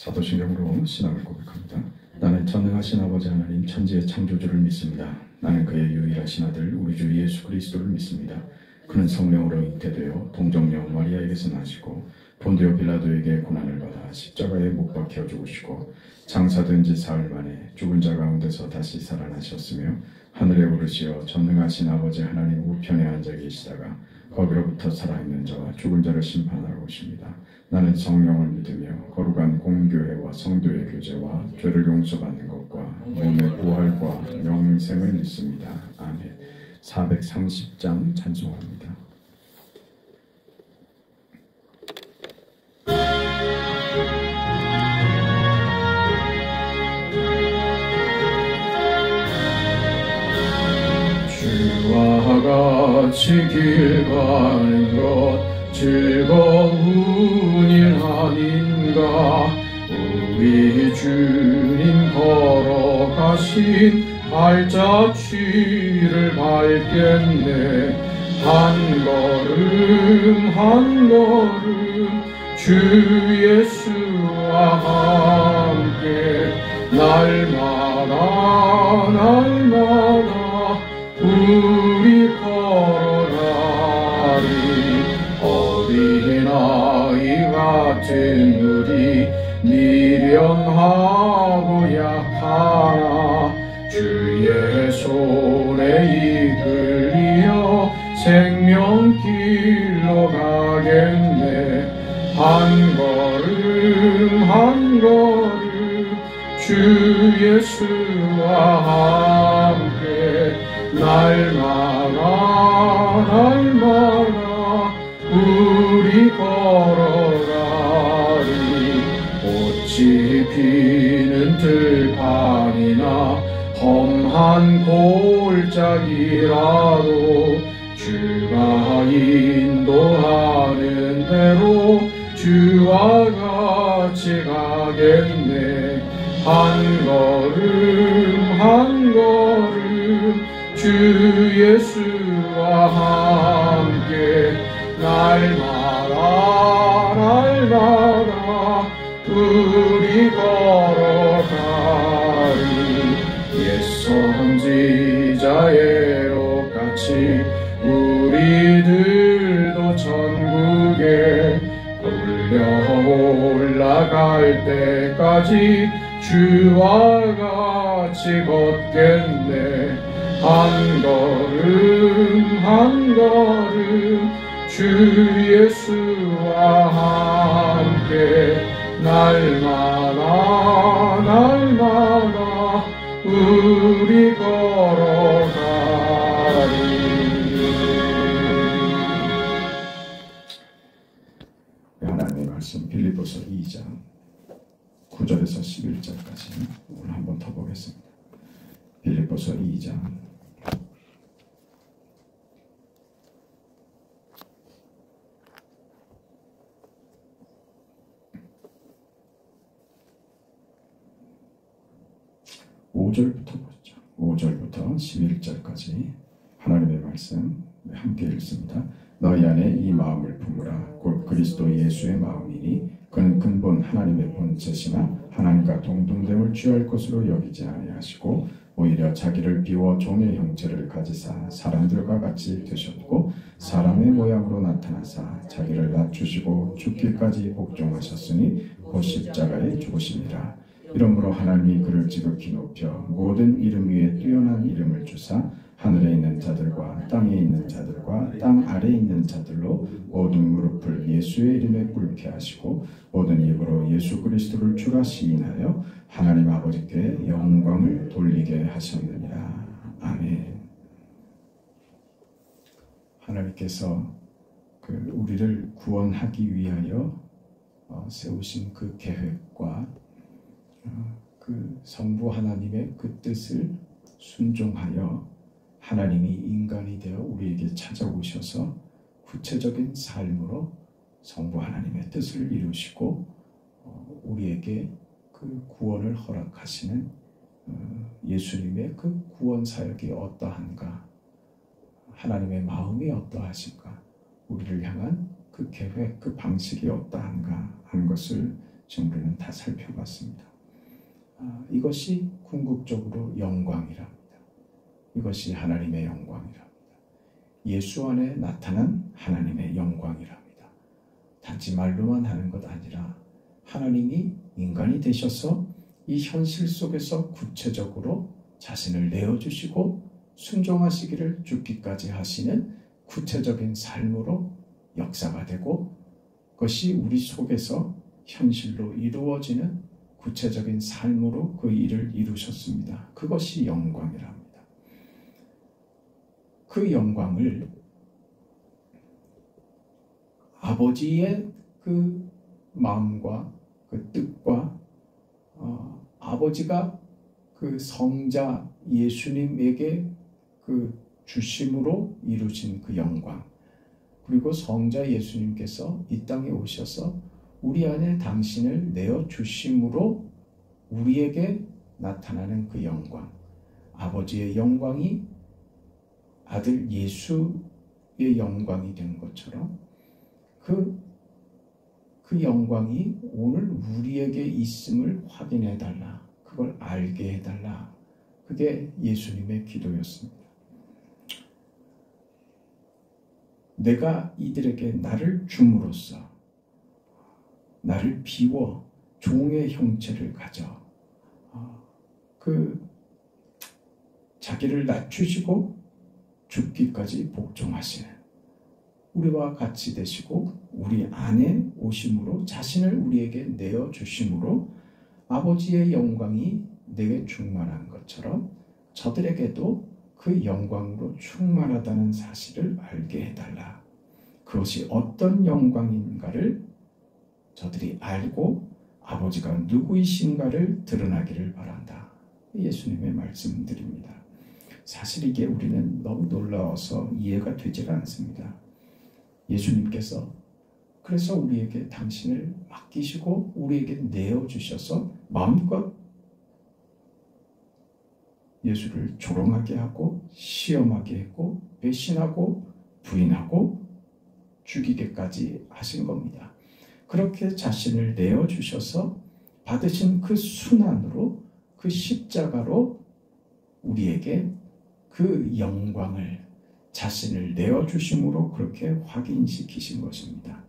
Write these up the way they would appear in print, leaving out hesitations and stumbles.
사도신경으로 신앙을 고백합니다. 나는 전능하신 아버지 하나님 천지의 창조주를 믿습니다. 나는 그의 유일하신 아들 우리 주 예수 그리스도를 믿습니다. 그는 성령으로 잉태되어 동정녀 마리아에게서 나시고 본디오 빌라도에게 고난을 받아 십자가에 못 박혀 죽으시고 장사된 지 사흘 만에 죽은 자 가운데서 다시 살아나셨으며 하늘에 오르시어 전능하신 아버지 하나님 우편에 앉아 계시다가 거기로부터 살아있는 자와 죽은 자를 심판하러 오십니다. 나는 성령을 믿으며 거룩한 공교회와 성도의 교제와 죄를 용서받는 것과 몸의 부활과 영생을 믿습니다. 아멘. 430장 찬송합니다. 주와 같이 길 가는 것 즐거운 일 아닌가. 우리 주님 걸어가신 발자취를 밟겠네. 한 걸음 한 걸음 주 예수와 함께 날마다 날마다 우리 걸어가리. 어린아이 같은 우리 미련하고 약하나 주의 손에 이끌려 생명길로 가겠네. 한 걸음 한 걸음 주 예수와 함께 날마다 날마다 우리 걸어가리. 꽃이 피는 들판이나 험한 골짜기라도 주가 인도하는 대로 주와 같이 가겠네. 한 걸음 한 걸음 주 예수와 함께 날마다 날마다 우리 걸어가리. 옛 선지자의 록같이 우리들도 천국에 올라갈 때까지 주와 같이 걷겠네. 한 걸음 한 걸음 주 예수와 함께 날마다 날마다 우리 걸어가리. 하나님의 말씀 빌립보서 2장 9절에서 11절까지 오늘 한번 더 보겠습니다. 빌립보서 2장 5절부터 보죠. 5절부터 11절까지 하나님의 말씀 함께 읽습니다. 너희 안에 이 마음을 품으라. 곧 그리스도 예수의 마음이니 그는 근본 하나님의 본체시나 하나님과 동등됨을 취할 것으로 여기지 아니하시고 오히려 자기를 비워 종의 형체를 가지사 사람들과 같이 되셨고 사람의 모양으로 나타나사 자기를 낮추시고 죽기까지 복종하셨으니 곧 십자가에 죽으심이라. 이러므로 하나님이 그를 지극히 높여 모든 이름 위에 뛰어난 이름을 주사 하늘에 있는 자들과 땅에 있는 자들과 땅 아래에 있는 자들로 모든 무릎을 예수의 이름에 꿇게 하시고 모든 입으로 예수 그리스도를 주라 시인하여 하나님 아버지께 영광을 돌리게 하셨느니라. 아멘. 하나님께서 우리를 구원하기 위하여 세우신 그 계획과 그 성부 하나님의 그 뜻을 순종하여 하나님이 인간이 되어 우리에게 찾아오셔서 구체적인 삶으로 성부 하나님의 뜻을 이루시고 우리에게 그 구원을 허락하시는 예수님의 그 구원 사역이 어떠한가, 하나님의 마음이 어떠하신가, 우리를 향한 그 계획, 그 방식이 어떠한가 하는 것을 지금 우리는 다 살펴봤습니다. 이것이 궁극적으로 영광이랍니다. 이것이 하나님의 영광이랍니다. 예수 안에 나타난 하나님의 영광이랍니다. 단지 말로만 하는 것 아니라 하나님이 인간이 되셔서 이 현실 속에서 구체적으로 자신을 내어주시고 순종하시기를 죽기까지 하시는 구체적인 삶으로 역사가 되고 그것이 우리 속에서 현실로 이루어지는 구체적인 삶으로 그 일을 이루셨습니다. 그것이 영광이랍니다. 그 영광을 아버지의 그 마음과 그 뜻과 아버지가 그 성자 예수님에게 그 주심으로 이루신 그 영광, 그리고 성자 예수님께서 이 땅에 오셔서 우리 안에 당신을 내어 주심으로 우리에게 나타나는 그 영광, 아버지의 영광이 아들 예수의 영광이 된 것처럼 그 영광이 오늘 우리에게 있음을 확인해 달라, 그걸 알게 해달라. 그게 예수님의 기도였습니다. 내가 이들에게 나를 줌으로써 나를 비워 종의 형체를 가져 자기를 낮추시고 죽기까지 복종하시는 우리와 같이 되시고 우리 안에 오심으로 자신을 우리에게 내어주심으로 아버지의 영광이 내게 충만한 것처럼 저들에게도 그 영광으로 충만하다는 사실을 알게 해달라. 그것이 어떤 영광인가를 저들이 알고 아버지가 누구이신가를 드러나기를 바란다. 예수님의 말씀드립니다. 사실 이게 우리는 너무 놀라워서 이해가 되지가 않습니다. 예수님께서 그래서 우리에게 당신을 맡기시고 우리에게 내어주셔서 마음껏 예수를 조롱하게 하고 시험하게 했고 배신하고 부인하고 죽이게까지 하신 겁니다. 그렇게 자신을 내어주셔서 받으신 그 순환으로 그 십자가로 우리에게 그 영광을 자신을 내어주심으로 그렇게 확인시키신 것입니다.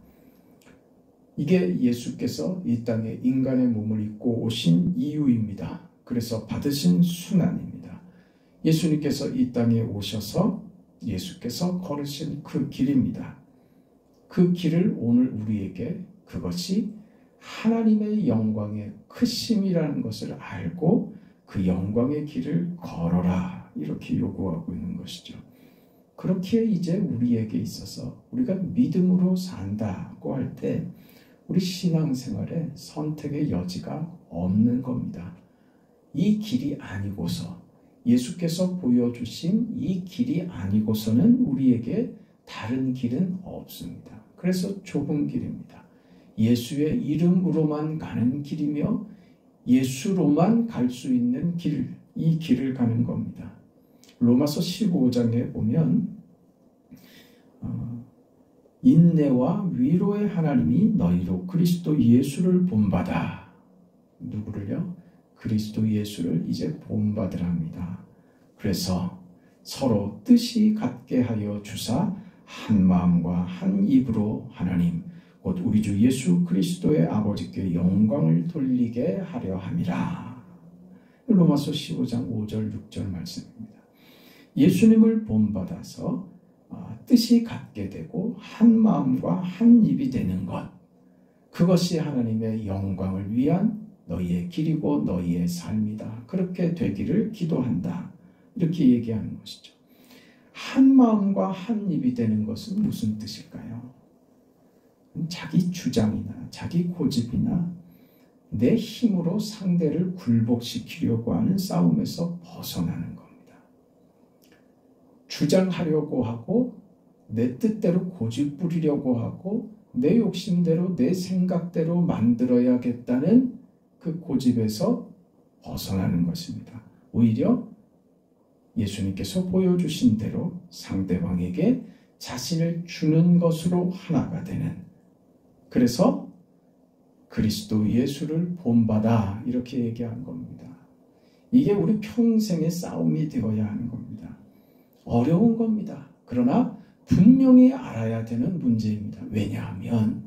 이게 예수께서 이 땅에 인간의 몸을 입고 오신 이유입니다. 그래서 받으신 순환입니다. 예수님께서 이 땅에 오셔서 예수께서 걸으신 그 길입니다. 그 길을 오늘 우리에게 그것이 하나님의 영광의 크심이라는 것을 알고 그 영광의 길을 걸어라 이렇게 요구하고 있는 것이죠. 그렇게 이제 우리에게 있어서 우리가 믿음으로 산다고 할 때 우리 신앙생활에 선택의 여지가 없는 겁니다. 이 길이 아니고서 예수께서 보여주신 이 길이 아니고서는 우리에게 다른 길은 없습니다. 그래서 좁은 길입니다. 예수의 이름으로만 가는 길이며 예수로만 갈 수 있는 길, 이 길을 가는 겁니다. 로마서 15장에 보면 인내와 위로의 하나님이 너희로 그리스도 예수를 본받아. 누구를요? 그리스도 예수를 이제 본받으라 합니다. 그래서 서로 뜻이 같게 하여 주사 한 마음과 한 입으로 하나님 곧 우리 주 예수 그리스도의 아버지께 영광을 돌리게 하려 함이라. 로마서 15장 5절 6절 말씀입니다. 예수님을 본받아서 뜻이 같게 되고 한 마음과 한 입이 되는 것, 그것이 하나님의 영광을 위한 너희의 길이고 너희의 삶이다. 그렇게 되기를 기도한다. 이렇게 얘기하는 것이죠. 한 마음과 한 입이 되는 것은 무슨 뜻일까요? 자기 주장이나 자기 고집이나 내 힘으로 상대를 굴복시키려고 하는 싸움에서 벗어나는 겁니다. 주장하려고 하고 내 뜻대로 고집 부리려고 하고 내 욕심대로 내 생각대로 만들어야겠다는 그 고집에서 벗어나는 것입니다. 오히려 예수님께서 보여주신 대로 상대방에게 자신을 주는 것으로 하나가 되는, 그래서 그리스도 예수를 본받아 이렇게 얘기한 겁니다. 이게 우리 평생의 싸움이 되어야 하는 겁니다. 어려운 겁니다. 그러나 분명히 알아야 되는 문제입니다. 왜냐하면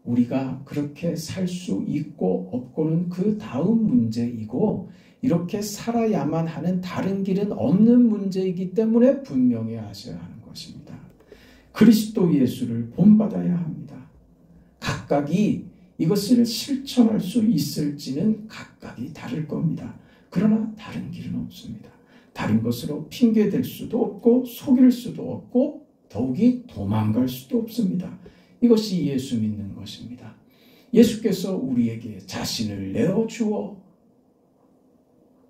우리가 그렇게 살 수 있고 없고는 그 다음 문제이고 이렇게 살아야만 하는 다른 길은 없는 문제이기 때문에 분명히 아셔야 하는 것입니다. 그리스도 예수를 본받아야 합니다. 각각이 이것을 실천할 수 있을지는 각각이 다를 겁니다. 그러나 다른 길은 없습니다. 다른 것으로 핑계댈 수도 없고 속일 수도 없고 더욱이 도망갈 수도 없습니다. 이것이 예수 믿는 것입니다. 예수께서 우리에게 자신을 내어주어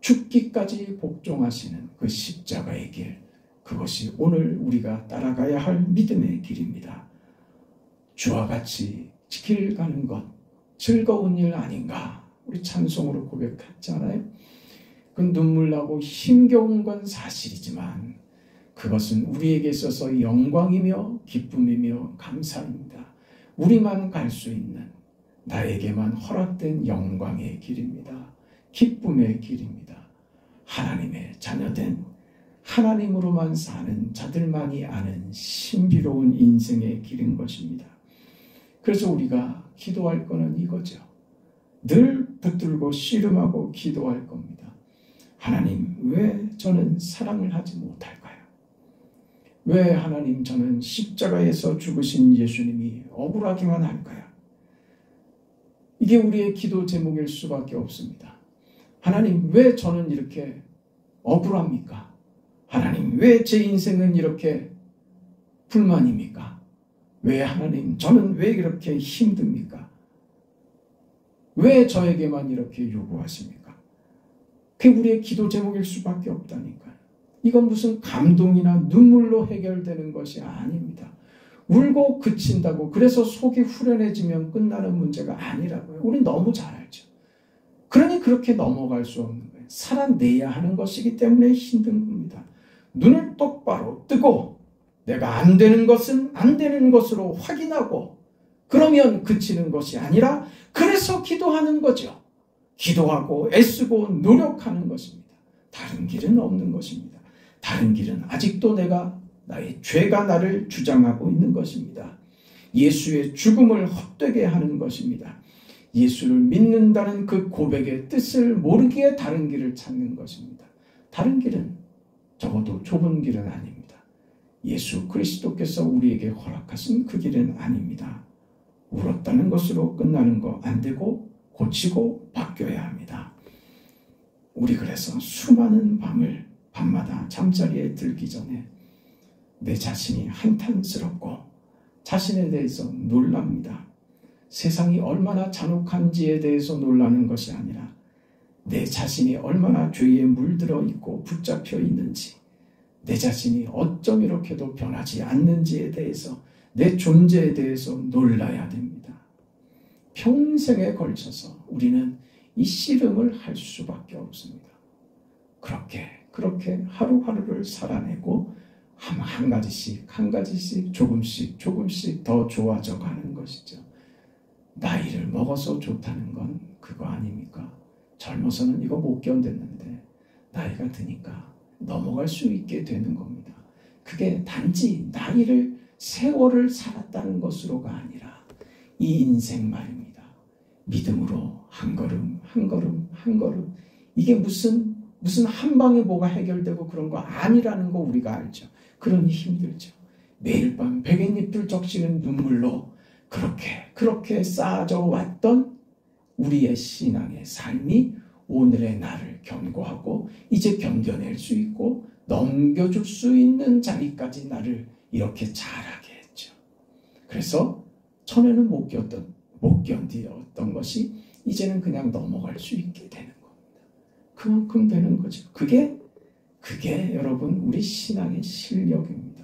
죽기까지 복종하시는 그 십자가의 길, 그것이 오늘 우리가 따라가야 할 믿음의 길입니다. 주와 같이 길 가는 것 즐거운 일 아닌가? 우리 찬송으로 고백했잖아요. 그 눈물 나고 힘겨운 건 사실이지만 그것은 우리에게 있어서 영광이며 기쁨이며 감사입니다. 우리만 갈 수 있는 나에게만 허락된 영광의 길입니다. 기쁨의 길입니다. 하나님의 자녀된 하나님으로만 사는 자들만이 아는 신비로운 인생의 길인 것입니다. 그래서 우리가 기도할 것은 이거죠. 늘 붙들고 씨름하고 기도할 겁니다. 하나님, 왜 저는 사랑을 하지 못할까요? 왜 하나님 저는 십자가에서 죽으신 예수님이 억울하기만 할까요? 이게 우리의 기도 제목일 수밖에 없습니다. 하나님, 왜 저는 이렇게 억울합니까? 하나님, 왜 제 인생은 이렇게 불만입니까? 왜 하나님, 저는 왜 이렇게 힘듭니까? 왜 저에게만 이렇게 요구하십니까? 그게 우리의 기도 제목일 수밖에 없다니까요. 이건 무슨 감동이나 눈물로 해결되는 것이 아닙니다. 울고 그친다고 그래서 속이 후련해지면 끝나는 문제가 아니라고요. 우린 너무 잘 알죠. 그러니 그렇게 넘어갈 수 없는 거예요. 살아내야 하는 것이기 때문에 힘든 겁니다. 눈을 똑바로 뜨고 내가 안 되는 것은 안 되는 것으로 확인하고 그러면 그치는 것이 아니라 그래서 기도하는 거죠. 기도하고 애쓰고 노력하는 것입니다. 다른 길은 없는 것입니다. 다른 길은 아직도 나의 죄가 나를 주장하고 있는 것입니다. 예수의 죽음을 헛되게 하는 것입니다. 예수를 믿는다는 그 고백의 뜻을 모르기에 다른 길을 찾는 것입니다. 다른 길은 적어도 좁은 길은 아닙니다. 예수 그리스도께서 우리에게 허락하신 그 길은 아닙니다. 울었다는 것으로 끝나는 거 안 되고 고치고 바뀌어야 합니다. 우리 그래서 수많은 밤마다 잠자리에 들기 전에 내 자신이 한탄스럽고 자신에 대해서 놀랍니다. 세상이 얼마나 잔혹한지에 대해서 놀라는 것이 아니라 내 자신이 얼마나 죄에 물들어 있고 붙잡혀 있는지, 내 자신이 어쩜 이렇게도 변하지 않는지에 대해서, 내 존재에 대해서 놀라야 됩니다. 평생에 걸쳐서 우리는 이 씨름을 할 수밖에 없습니다. 그렇게 하루하루를 살아내고 한 가지씩 조금씩 더 좋아져 가는 것이죠. 나이를 먹어서 좋다는 건 그거 아닙니까? 젊어서는 이거 못 견뎠는데 나이가 드니까 넘어갈 수 있게 되는 겁니다. 그게 단지 세월을 살았다는 것으로가 아니라 이 인생 말입니다. 믿음으로 한 걸음 이게 무슨 한 방에 뭐가 해결되고 그런 거 아니라는 거 우리가 알죠. 그러니 힘들죠. 매일 밤 백엔잎들 적시는 눈물로 그렇게 쌓아져 왔던 우리의 신앙의 삶이 오늘의 나를 견고하고 이제 견뎌낼 수 있고 넘겨줄 수 있는 자리까지 나를 이렇게 자라게 했죠. 그래서 전에는 못 견디었던 것이 이제는 그냥 넘어갈 수 있게 되는 겁니다. 그만큼 되는 거죠. 그게 여러분 우리 신앙의 실력입니다.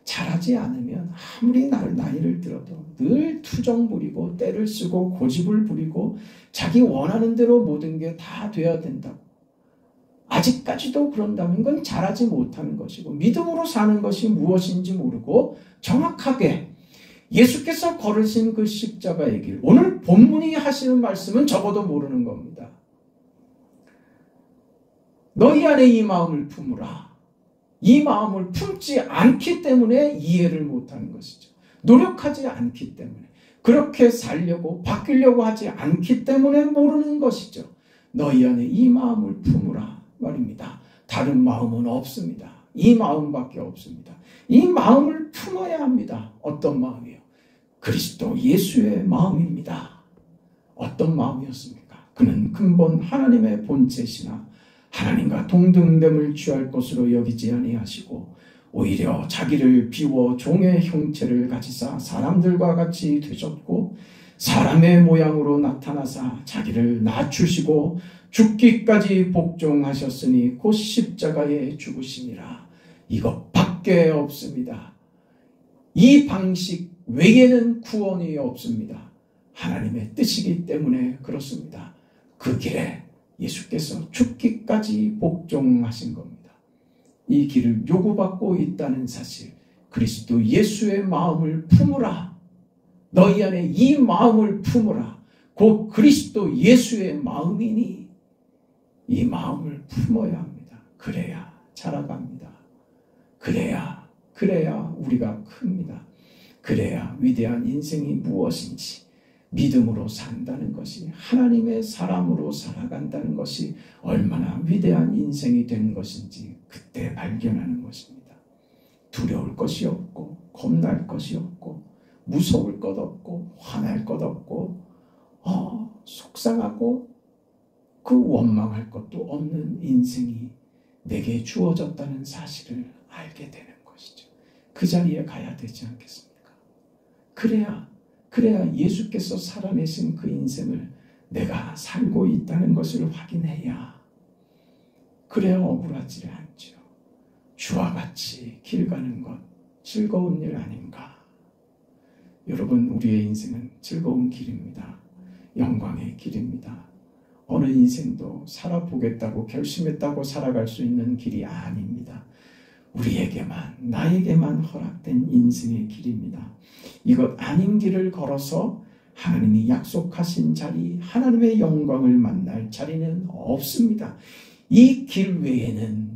잘하지 않으면 아무리 나이를 들어도 늘 투정 부리고 때를 쓰고 고집을 부리고 자기 원하는 대로 모든 게 다 돼야 된다고. 아직까지도 그런다면 그건 잘하지 못하는 것이고 믿음으로 사는 것이 무엇인지 모르고 정확하게 예수께서 걸으신 그 십자가의 길, 오늘 본문이 하시는 말씀은 적어도 모르는 겁니다. 너희 안에 이 마음을 품으라. 이 마음을 품지 않기 때문에 이해를 못하는 것이죠. 노력하지 않기 때문에, 그렇게 살려고 바뀌려고 하지 않기 때문에 모르는 것이죠. 너희 안에 이 마음을 품으라 말입니다. 다른 마음은 없습니다. 이 마음밖에 없습니다. 이 마음을 품어야 합니다. 어떤 마음이요? 그리스도 예수의 마음입니다. 어떤 마음이었습니까? 그는 근본 하나님의 본체시나 하나님과 동등됨을 취할 것으로 여기지 아니하시고 오히려 자기를 비워 종의 형체를 가지사 사람들과 같이 되셨고 사람의 모양으로 나타나사 자기를 낮추시고 죽기까지 복종하셨으니 곧 십자가에 죽으시니라. 이것밖에 없습니다. 이 방식 외에는 구원이 없습니다. 하나님의 뜻이기 때문에 그렇습니다. 그 길에 예수께서 죽기까지 복종하신 겁니다. 이 길을 요구받고 있다는 사실, 그리스도 예수의 마음을 품으라. 너희 안에 이 마음을 품으라. 곧 그리스도 예수의 마음이니 이 마음을 품어야 합니다. 그래야 자라갑니다. 그래야 우리가 큽니다. 그래야 위대한 인생이 무엇인지 믿음으로 산다는 것이, 하나님의 사람으로 살아간다는 것이 얼마나 위대한 인생이 된 것인지 그때 발견하는 것입니다. 두려울 것이 없고 겁날 것이 없고 무서울 것 없고 화날 것 없고 속상하고 그 원망할 것도 없는 인생이 내게 주어졌다는 사실을 알게 되는 것이죠. 그 자리에 가야 되지 않겠습니까? 그래야 예수께서 살아내신 그 인생을 내가 살고 있다는 것을 확인해야, 그래야 억울하지 않죠. 주와 같이 길 가는 것 즐거운 일 아닌가? 여러분, 우리의 인생은 즐거운 길입니다. 영광의 길입니다. 어느 인생도 살아보겠다고 결심했다고 살아갈 수 있는 길이 아닙니다. 우리에게만, 나에게만 허락된 인생의 길입니다. 이것 아닌 길을 걸어서 하나님이 약속하신 자리, 하나님의 영광을 만날 자리는 없습니다. 이 길 외에는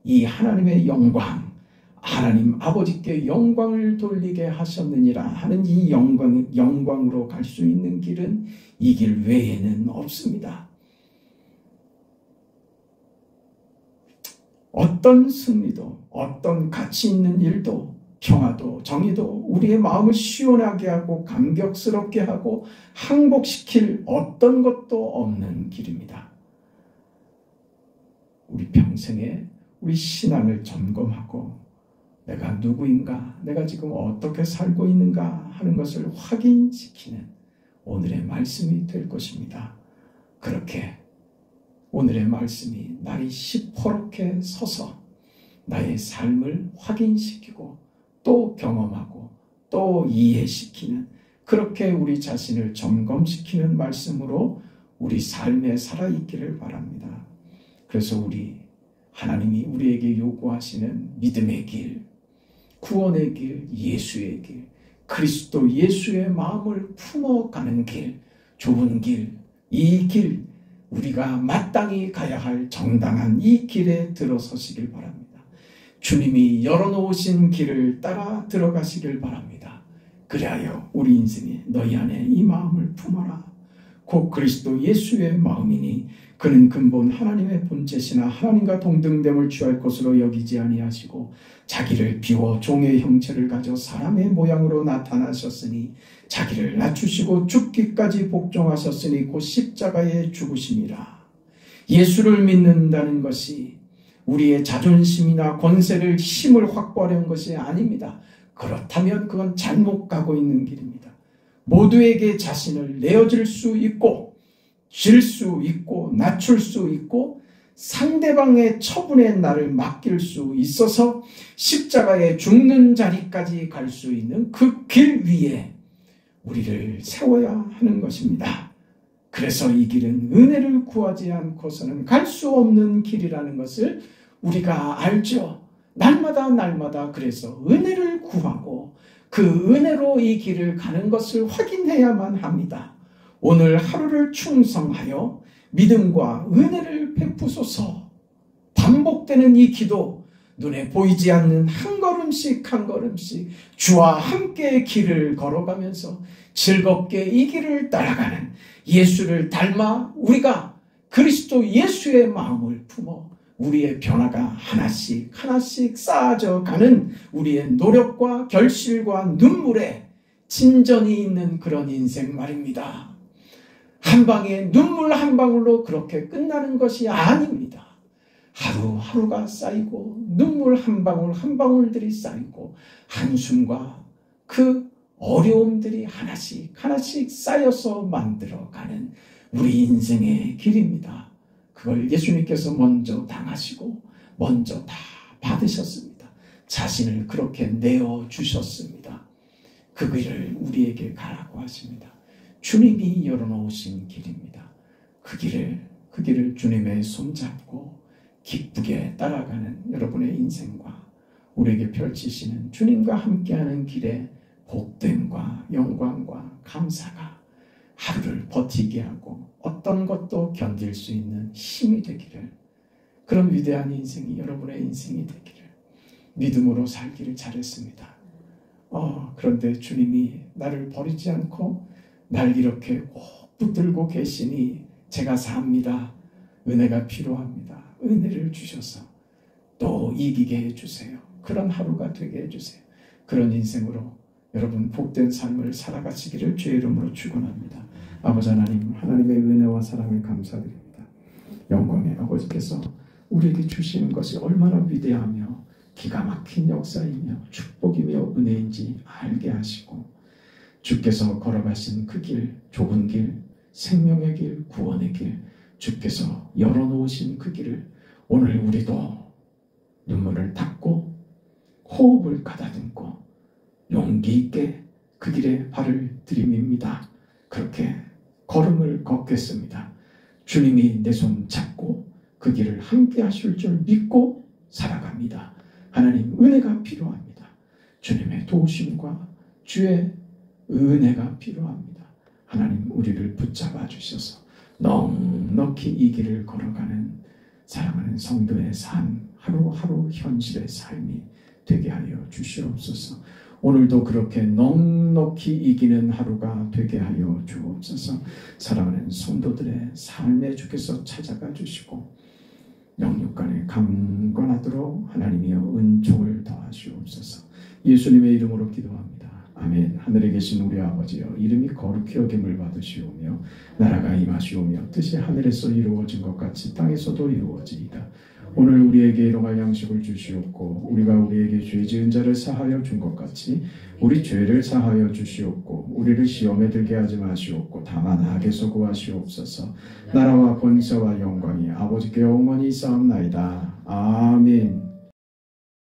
이 하나님의 영광, 하나님 아버지께 영광을 돌리게 하셨느니라 하는 이 영광으로 갈 수 있는 길은 이 길 외에는 없습니다. 어떤 승리도, 어떤 가치 있는 일도, 평화도, 정의도 우리의 마음을 시원하게 하고 감격스럽게 하고 항복시킬 어떤 것도 없는 길입니다. 우리 평생에 우리 신앙을 점검하고 내가 누구인가, 내가 지금 어떻게 살고 있는가 하는 것을 확인시키는 오늘의 말씀이 될 것입니다. 그렇게 오늘의 말씀이 날이 시퍼렇게 서서 나의 삶을 확인시키고 또 경험하고 또 이해시키는, 그렇게 우리 자신을 점검시키는 말씀으로 우리 삶에 살아있기를 바랍니다. 그래서 하나님이 우리에게 요구하시는 믿음의 길, 구원의 길, 예수의 길, 그리스도 예수의 마음을 품어가는 길, 좁은 길, 이 길, 우리가 마땅히 가야 할 정당한 이 길에 들어서시길 바랍니다. 주님이 열어놓으신 길을 따라 들어가시길 바랍니다. 그리하여 우리 인생에 너희 안에 이 마음을 품어라. 곧 그리스도 예수의 마음이니 그는 근본 하나님의 본체시나 하나님과 동등됨을 취할 것으로 여기지 아니하시고 자기를 비워 종의 형체를 가져 사람의 모양으로 나타나셨으니 자기를 낮추시고 죽기까지 복종하셨으니 곧 십자가에 죽으심이라. 예수를 믿는다는 것이 우리의 자존심이나 권세를, 힘을 확보하려는 것이 아닙니다. 그렇다면 그건 잘못 가고 있는 길입니다. 모두에게 자신을 내어줄 수 있고 질 수 있고 낮출 수 있고 상대방의 처분에 나를 맡길 수 있어서 십자가에 죽는 자리까지 갈 수 있는 그 길 위에 우리를 세워야 하는 것입니다. 그래서 이 길은 은혜를 구하지 않고서는 갈 수 없는 길이라는 것을 우리가 알죠. 날마다 그래서 은혜를 구하고 그 은혜로 이 길을 가는 것을 확인해야만 합니다. 오늘 하루를 충성하여 믿음과 은혜를 베푸소서. 반복되는 이 기도, 눈에 보이지 않는 한 걸음씩 한 걸음씩 주와 함께 길을 걸어가면서 즐겁게 이 길을 따라가는 예수를 닮아 우리가 그리스도 예수의 마음을 품어 우리의 변화가 하나씩 하나씩 쌓아져 가는 우리의 노력과 결실과 눈물에 진전이 있는 그런 인생 말입니다. 한 방에 눈물 한 방울로 그렇게 끝나는 것이 아닙니다. 하루하루가 쌓이고 눈물 한 방울 한 방울들이 쌓이고 한숨과 그 어려움들이 하나씩 하나씩 쌓여서 만들어가는 우리 인생의 길입니다. 그걸 예수님께서 먼저 당하시고 먼저 다 받으셨습니다. 자신을 그렇게 내어주셨습니다. 그 길을 우리에게 가라고 하십니다. 주님이 열어놓으신 길입니다. 그 길을 주님의 손잡고 기쁘게 따라가는 여러분의 인생과 우리에게 펼치시는 주님과 함께하는 길에 복됨과 영광과 감사가 하루를 버티게 하고 어떤 것도 견딜 수 있는 힘이 되기를, 그런 위대한 인생이 여러분의 인생이 되기를, 믿음으로 살기를 잘했습니다. 그런데 주님이 나를 버리지 않고 날 이렇게 꼭 붙들고 계시니 제가 삽니다. 은혜가 필요합니다. 은혜를 주셔서 또 이기게 해주세요. 그런 하루가 되게 해주세요. 그런 인생으로 여러분 복된 삶을 살아가시기를 주의 이름으로 축원합니다. 아버지 하나님, 하나님의 은혜와 사랑을 감사드립니다. 영광의 아버지께서 우리에게 주시는 것이 얼마나 위대하며 기가 막힌 역사이며 축복이며 은혜인지 알게 하시고, 주께서 걸어가신 그 길, 좁은 길, 생명의 길, 구원의 길, 주께서 열어놓으신 그 길을 오늘 우리도 눈물을 닦고 호흡을 가다듬고 용기 있게 그 길에 발을 들이밉니다. 그렇게 걸음을 걷겠습니다. 주님이 내 손 잡고 그 길을 함께 하실 줄 믿고 살아갑니다. 하나님, 은혜가 필요합니다. 주님의 도우심과 주의 은혜가 필요합니다. 하나님, 우리를 붙잡아 주셔서 넉넉히 이 길을 걸어가는 사랑하는 성도의 삶, 하루하루 현실의 삶이 되게 하여 주시옵소서. 오늘도 그렇게 넉넉히 이기는 하루가 되게 하여 주옵소서. 사랑하는 성도들의 삶에 주께서 찾아가 주시고 영육간에 강건하도록 하나님이여 은총을 더하시옵소서. 예수님의 이름으로 기도합니다. 아멘. 하늘에 계신 우리 아버지여, 이름이 거룩히 여김을 받으시오며 나라가 임하시오며 뜻이 하늘에서 이루어진 것 같이 땅에서도 이루어지이다. 오늘 우리에게 일용할 양식을 주시옵고 우리가 우리에게 죄 지은 자를 사하여 준 것 같이 우리 죄를 사하여 주시옵고 우리를 시험에 들게 하지 마시옵고 다만 악에서 구하시옵소서. 나라와 권세와 영광이 아버지께 영원히 있사옵나이다. 아멘.